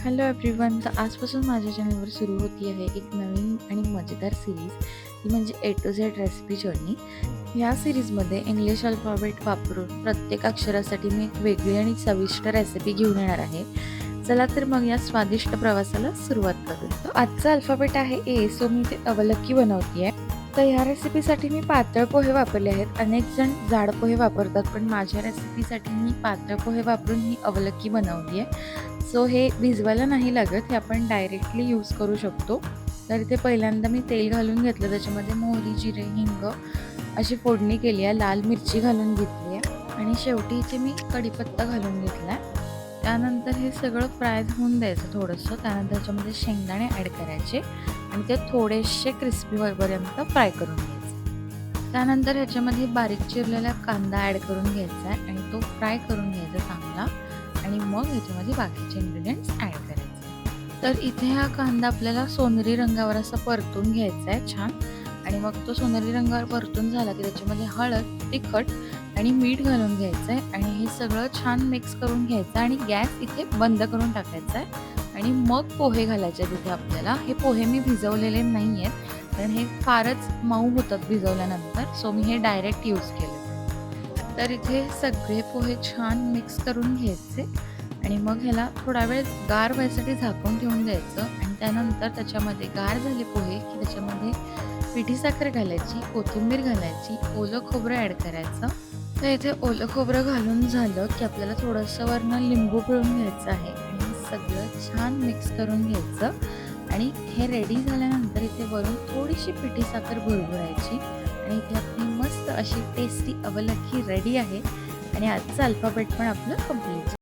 Hello everyone. तर आजपासून माझ्या चॅनलवर सुरू होती आहे एक नवीन आणि मजेदार सिरीज. ती म्हणजे ए टू झेड रेसिपी जर्नी. या सिरीजमध्ये इंग्लिश अल्फाबेट वापरून प्रत्येक अक्षरासाठी मी एक वेगळी आणि चविष्ट रेसिपी घेऊन येणार आहे. चला तर मग या स्वादिष्ट प्रवासाला सुरुवात करू. तर आजचा अल्फाबेट आहे ए, सो मी ते अवलक्की बनवते आहे. तर ह्या रेसिपीसाठी मी पातळ पोहे वापरले आहेत. अनेक जण जाड पोहे वापरतात, पण माझ्या रेसिपीसाठी मी पातळ पोहे वापरून ही अवलक्की बनवली आहे. सो हे भिजवायला नाही लागत, हे आपण डायरेक्टली यूज करू शकतो. तर इथे पहिल्यांदा मी तेल घालून घेतलं, त्याच्यामध्ये मोहरी, जिरे, हिंग अशी फोडणी केली आहे, लाल मिरची घालून घेतली आहे आणि शेवटी इथे मी कढीपत्ता घालून घेतला आहे. त्यानंतर हे सगळं फ्राय होऊन द्यायचं थोडंसं. त्यानंतर त्याच्यामध्ये शेंगदाणे ॲड करायचे आणि ते थोडेसे क्रिस्पी होईपर्यंत फ्राय करून घ्यायचे. त्यानंतर ह्याच्यामध्ये बारीक चिरलेला कांदा ॲड करून घ्यायचा आहे आणि तो फ्राय करून घ्यायचा चांगला. आणि मग ह्याच्यामध्ये बाकीचे इन्ग्रेडियंट्स ॲड करायचे. तर इथे हा कांदा आपल्याला सोनेरी रंगावर असा परतून घ्यायचा आहे छान. आणि मग तो सोनेरी रंगावर परतून झाला की त्याच्यामध्ये हळद, तिखट आणि मीठ घालून घ्यायचं आहे आणि हे सगळं छान मिक्स करून घ्यायचं आणि गॅस इथे बंद करून टाकायचा आहे. आणि मग पोहे घालायचे तिथे आपल्याला. हे पोहे मी भिजवलेले नाही आहेत, कारण हे फारच मऊ होतात भिजवल्यानंतर, सो मी हे डायरेक्ट यूज केले. तर इथे सगळे पोहे छान मिक्स करून घ्यायचे आणि मग ह्याला थोडा वेळ गार व्हायसाठी झाकून ठेवून द्यायचं. आणि त्यानंतर त्याच्यामध्ये गार झाले पोहे की त्याच्यामध्ये पिठी साखर घालायची, कोथिंबीर घालायची, ओलं खोबरं ॲड करायचं. तर इथे ओलं खोबरं घालून झालं की आपल्याला थोडंसं वरनं लिंबू पिळून घ्यायचं आहे आणि सगळं छान मिक्स करून घ्यायचं. आणि हे रेडी झाल्यानंतर इथे वरून थोडीशी पिठी साखर भुरभुरायची आणि इथे आपली मस्त अशी टेस्टी अवलक्की रेडी आहे. आणि आजचं अल्फाबेट पण आपलं कंप्लीट.